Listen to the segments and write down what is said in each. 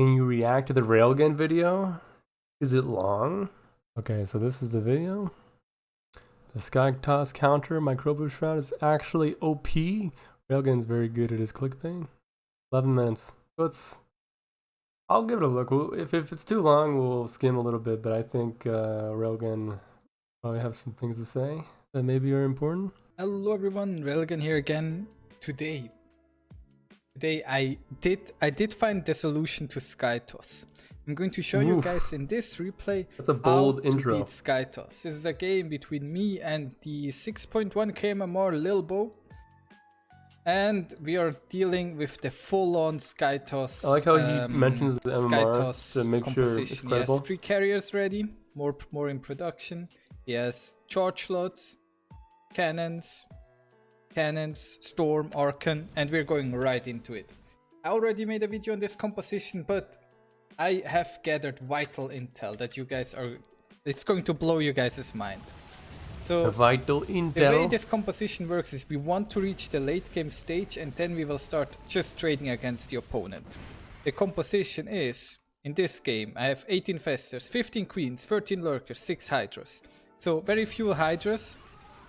Can you react to the Railgun video? Is it long? Okay, so this is the video. The skytoss counter microbial shroud is actually OP. Railgun's very good at his clickbait. 11 minutes. So I'll give it a look. If it's too long, we'll skim a little bit, but I think Railgun probably have some things to say that maybe are important. Hello everyone, Railgan here again. Today I did find the solution to skytoss. I'm going to show you guys in this replay That's a bold how intro. to beat skytoss. This is a game between me and the 6.1 kmmr Lilbo. And we are dealing with the full-on skytoss. I like how he mentions the MMR to make sure it's credible. He has 3 carriers ready, more in production. He has charge slots, cannons, storm, archon, and we're going right into it. I already made a video on this composition, but I have gathered vital intel that you guys it's going to blow you guys' mind. So the vital intel. The way this composition works is we want to reach the late game stage and then we will start just trading against the opponent. The composition is, in this game, I have 18 festers, 15 queens, 13 lurkers, 6 hydras. So very few hydras,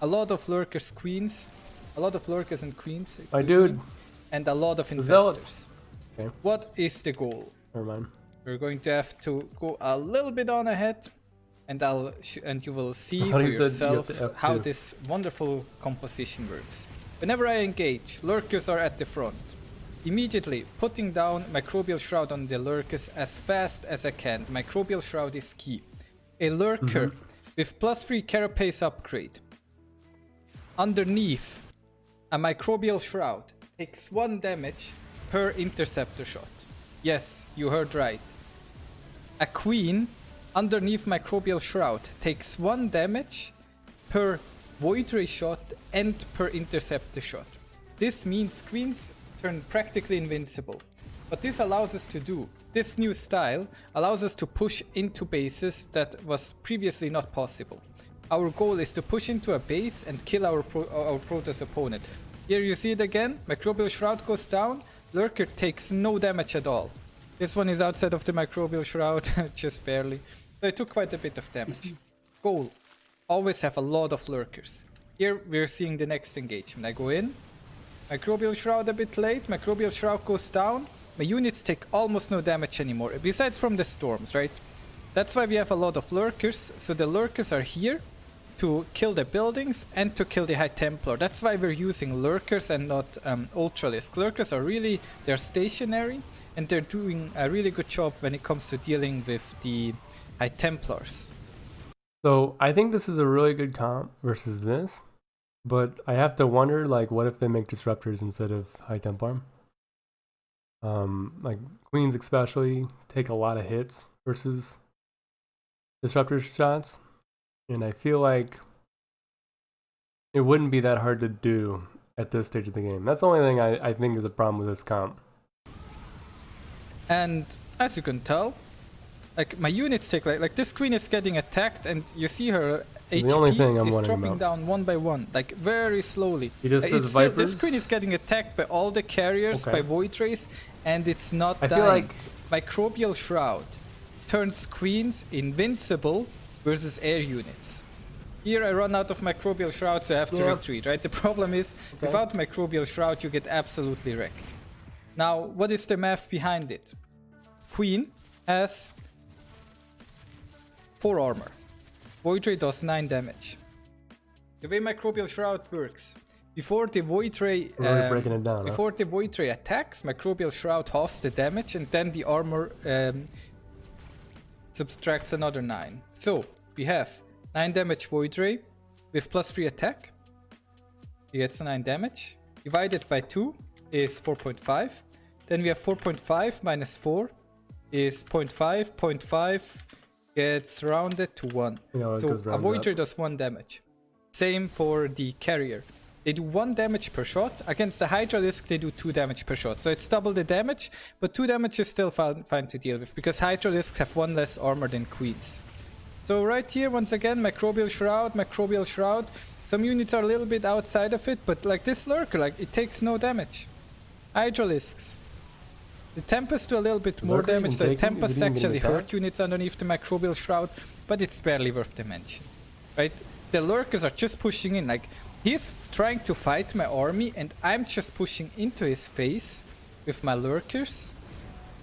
a lot of lurkers, queens, a lot of lurkers and queens, my dude, and a lot of infestors. Okay. What is the goal? Never mind. We're going to have to go a little bit on ahead, and you will see for yourself how this wonderful composition works. Whenever I engage, lurkers are at the front. Immediately putting down Microbial Shroud on the lurkers as fast as I can. Microbial Shroud is key. A lurker with +3 carapace upgrade underneath a Microbial Shroud takes 1 damage per interceptor shot. Yes, you heard right. A queen underneath Microbial Shroud takes 1 damage per void ray shot and per interceptor shot. This means queens turn practically invincible. What this allows us to do, this new style allows us to push into bases that was previously not possible. Our goal is to push into a base and kill our Protoss opponent. Here you see it again, Microbial Shroud goes down, lurker takes no damage at all. This one is outside of the Microbial Shroud, just barely. So it took quite a bit of damage. Goal, always have a lot of lurkers. Here we're seeing the next engagement. I go in, Microbial Shroud a bit late, Microbial Shroud goes down. My units take almost no damage anymore, besides from the storms, right? That's why we have a lot of lurkers. So the lurkers are here to kill the buildings and to kill the High Templar. That's why we're using lurkers and not Ultralisk. Lurkers are really, they're stationary and they're doing a really good job when it comes to dealing with the High Templars. So I think this is a really good comp versus this, but I have to wonder, like, what if they make disruptors instead of High Templar? Like queens especially take a lot of hits versus disruptor shots, and I feel like it wouldn't be that hard to do at this stage of the game. That's the only thing I think is a problem with this comp. And as you can tell, like my units take like this queen is getting attacked, and you see her HP the only thing I'm is wondering dropping down one by one, like very slowly. He just says Vipers. This queen is getting attacked by all the carriers, by void rays, and it's not dying. I feel like Microbial Shroud turns queens invincible versus air units. Here I run out of Microbial Shroud, so I have to retreat, right? The problem is, without Microbial Shroud, you get absolutely wrecked. Now, what is the math behind it? Queen has 4 armor. Void Ray does 9 damage. The way Microbial Shroud works, before the Void Ray breaking it down, before the Void Ray attacks, Microbial Shroud halves the damage, and then the armor subtracts another 9. So we have 9 damage Void Ray with +3 attack. He gets 9 damage. Divided by 2 is 4.5. Then we have 4.5 minus 4 is 0.5. 0.5 gets rounded to 1. So a Void Ray does 1 damage. Same for the carrier. They do 1 damage per shot. Against the Hydralisk, they do 2 damage per shot. So it's double the damage, but 2 damage is still fine to deal with, because Hydralisks have 1 less armor than queens. So right here, once again, Microbial Shroud. Some units are a little bit outside of it, but like this lurker, like it takes no damage. Hydralisks. The Tempest do a little bit more Lurker damage. even The taken? Is it Tempest even actually gonna hurt attack? units underneath the Microbial Shroud, but it's barely worth the mention. Right? The Lurkers are just pushing in. Like, he's trying to fight my army, and I'm just pushing into his face with my Lurkers.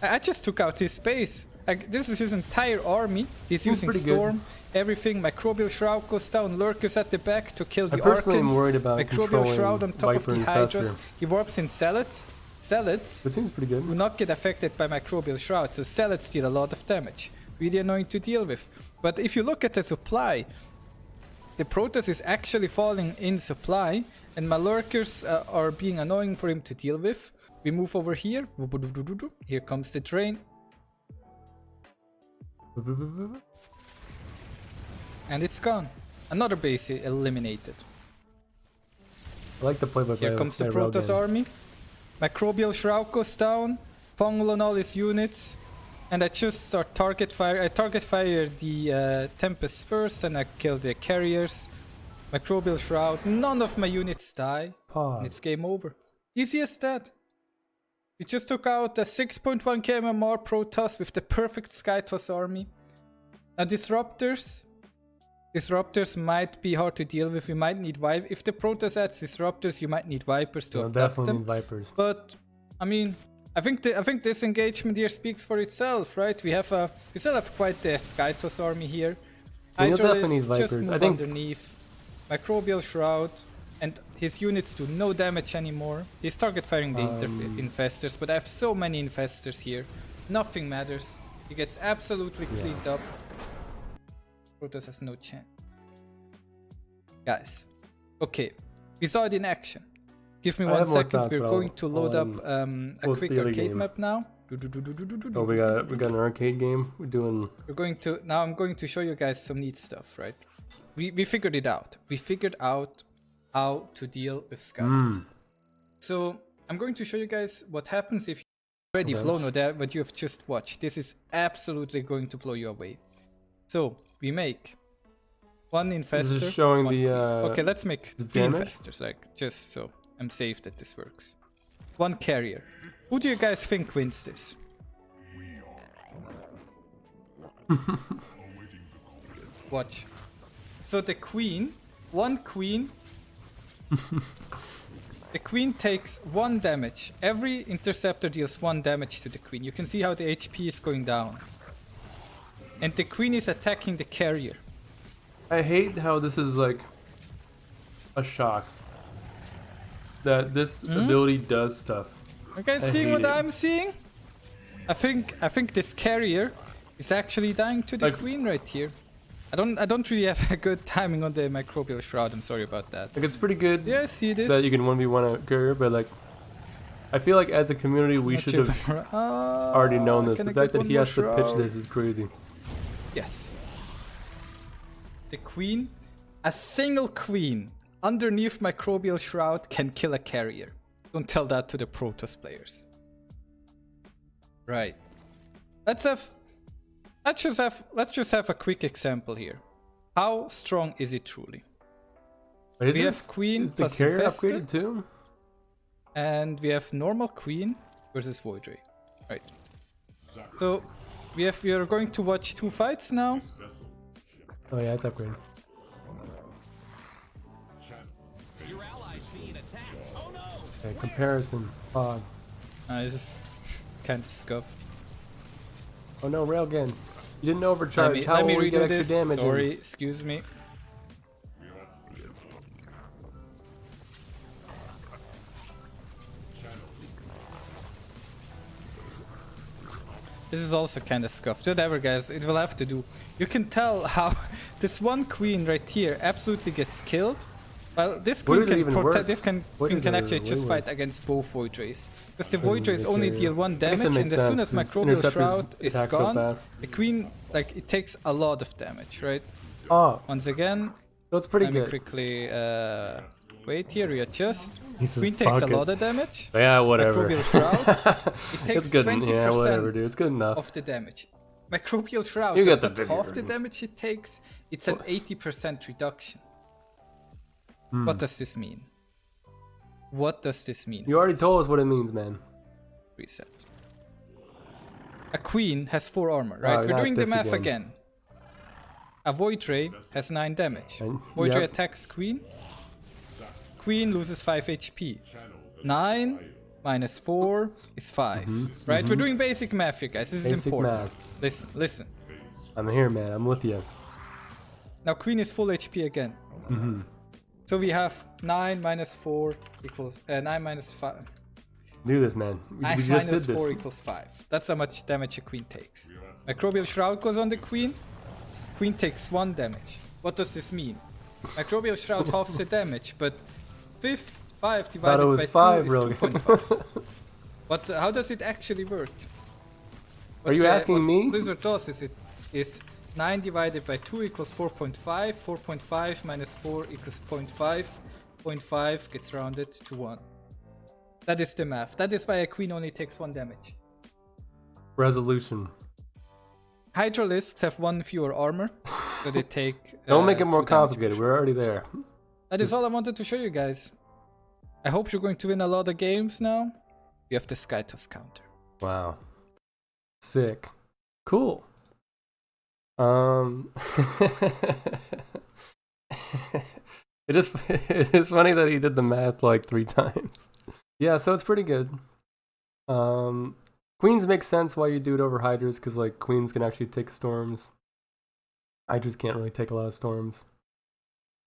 I just took out his base. Like, this is his entire army. He's using pretty good. Storm, everything. Microbial Shroud goes down, Lurkers at the back to kill the I personally am Archons. worried about Microbial controlling Shroud on top Viper of the and Hydras. Fester. He warps in Zealots. Zealots It seems pretty good. do not get affected by Microbial Shroud, so Zealots deal a lot of damage. Really annoying to deal with. But if you look at the supply, the Protoss is actually falling in supply, and my Lurkers are being annoying for him to deal with. We move over here. Here comes the train. And it's gone. Another base eliminated. I like the playbook. Here comes the Protoss army. Microbial Shroud goes down. Fungal on all his units. And I just start target fire. I target fire the Tempest first, and I kill the carriers. Microbial Shroud. None of my units die. And it's game over. Easy as that. We just took out a 6.1 KMMR Protoss with the perfect skytoss army. Now Disruptors. Disruptors might be hard to deal with. We might need Vipers. If the Protoss adds Disruptors, you might need Vipers to abduct definitely them. need Vipers. But I mean, I think this engagement here speaks for itself, right? We still have quite the skytoss army here. Yeah, you'll definitely need Hydralisk just Vipers. move I think underneath. Microbial Shroud. And his units do no damage anymore. He's target firing the infestors, but I have so many infestors here. Nothing matters. He gets absolutely cleaned up. Protoss has no chance. Guys, okay. We saw it in action. Give me I 1 have more second. thoughts, We're but going to load up a with quick the other arcade game. map now. Oh, we got an arcade game. We're doing. Now I'm going to show you guys some neat stuff, right? We figured it out. We figured out how to deal with Skytoss. So I'm going to show you guys what happens if you've already blown what you have just watched. This is absolutely going to blow you away. So we make one infestor. This is showing the. Okay, let's make 3 damage? infestors, like just so I'm safe that this works. 1 carrier. Who do you guys think wins this? Watch. So the queen, 1 queen. The queen takes 1 damage. Every interceptor deals 1 damage to the queen. You can see how the HP is going down. And the queen is attacking the carrier. I hate how this is like a shock. That this ability does stuff. You guys I seeing hate what it. I'm seeing? I think this carrier is actually dying to the Like- queen right here. I don't really have a good timing on the microbial shroud. I'm sorry about that. Like it's pretty good Yeah, I see this. that you can 1v1 a carrier, but like I feel like as a community we Not should sure have if I'm- Ah, already known this. can The I fact get that he one has to more pitch shroud? this is crazy. Yes. The queen, a single queen underneath microbial shroud can kill a carrier. Don't tell that to the Protoss players. Right. Let's just have a quick example here. How strong is it truly? But is We this- have queen is the plus carrier infestor. upgraded too? And we have normal queen versus Void Ray. Right. So we are going to watch 2 fights now. Oh yeah, it's upgraded. Okay, comparison. Fog. This is kind of scuffed. Oh no, Railgun. You didn't overcharge. How Let me will we get redo extra this. damage? in? Sorry, excuse me. This is also kind of scuffed. Whatever, guys, it will have to do. You can tell how this 1 queen right here absolutely gets killed. Well, this What queen is it can even protect. worth? This queen What is can it actually just way fight worse? against both Void Rays. Because the Void Rays only deal 1 I guess that damage, makes and as soon as sense, 'cause Microbial interceptors Shroud is attack so gone, fast. the queen, like, it takes a lot of damage, right? Oh, Once again, that's pretty let me good. quickly wait here, readjust. This is Queen takes a fucking- lot of damage. Yeah, whatever. Microbial Shroud, it takes It's good. 20% Yeah, whatever, dude. It's good enough. of the damage. Microbial Shroud, You does get the not half the difference. damage it takes, it's an 80% reduction. What does this mean? What does this mean? You already told us what it means, man. Reset. A queen has 4 armor, right? We're not doing the this math again. again. A Void Ray has 9 damage. And- Void Ray yep. attacks queen. Queen loses 5 HP. 9 minus 4 is 5. Right? We're doing basic math here, guys. This is Basic important. math. Listen, listen. I'm here, man. I'm with you. Now queen is full HP again. So we have 9 minus 4 equals 9 minus 5. Do this, man. We 9 just minus did 4 this. equals 5. That's how much damage a queen takes. Microbial Shroud goes on the queen. Queen takes 1 damage. What does this mean? Microbial Shroud halves the damage, but 5 divided was by 5, 2 is really. 2.5. But how does it actually work? Are you asking me? Blizzard does is 9 divided by 2 equals 4.5. 4.5 minus 4 equals 0.5. 0.5 gets rounded to 1. That is the math. That is why a queen only takes 1 damage. Resolution. Hydralisks have 1 fewer armor, so they take. Don't make it more 2 damage. complicated. We're already there. That is all I wanted to show you guys. I hope you're going to win a lot of games now. You have the skytoss counter. Wow. Sick. Cool. It is funny that he did the math like 3 times. Yeah, so it's pretty good. Queens make sense why you do it over Hydras, because like queens can actually take storms. Hydras can't really take a lot of storms.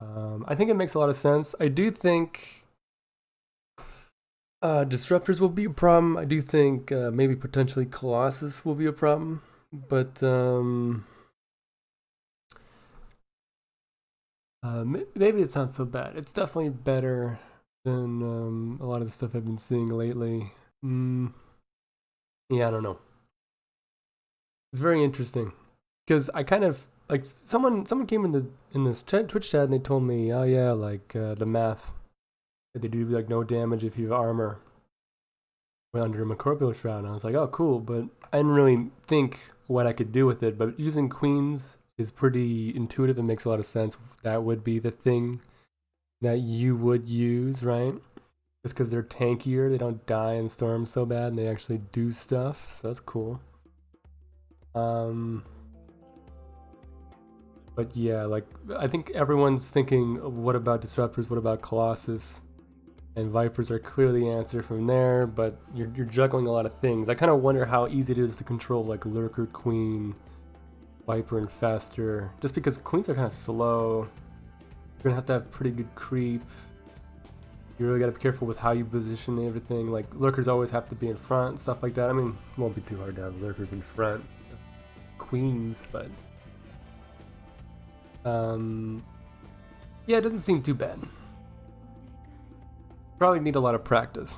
I think it makes a lot of sense. I do think disruptors will be a problem. I do think maybe potentially Colossus will be a problem, but maybe it's not so bad. It's definitely better than a lot of the stuff I've been seeing lately. Yeah, I don't know. It's very interesting because I kind of like someone came in this Twitch chat and they told me, oh yeah, like the math that they do like no damage if you have armor under a Microbial Shroud. And I was like, oh cool, but I didn't really think what I could do with it. But using queens is pretty intuitive. It makes a lot of sense. That would be the thing that you would use, right? Just because they're tankier, they don't die in storms so bad, and they actually do stuff, so that's cool. But yeah, like, I think everyone's thinking, what about Disruptors, what about Colossus? And Vipers are clearly the answer from there, but you're juggling a lot of things. I kind of wonder how easy it is to control, like, Lurker, Queen, Viper, Infestor. Just because Queens are kind of slow, you're going to have pretty good creep. You really gotta be careful with how you position everything. Like, lurkers always have to be in front, stuff like that. I mean, it won't be too hard to have lurkers in front. Queens, but... yeah, it doesn't seem too bad. Probably need a lot of practice.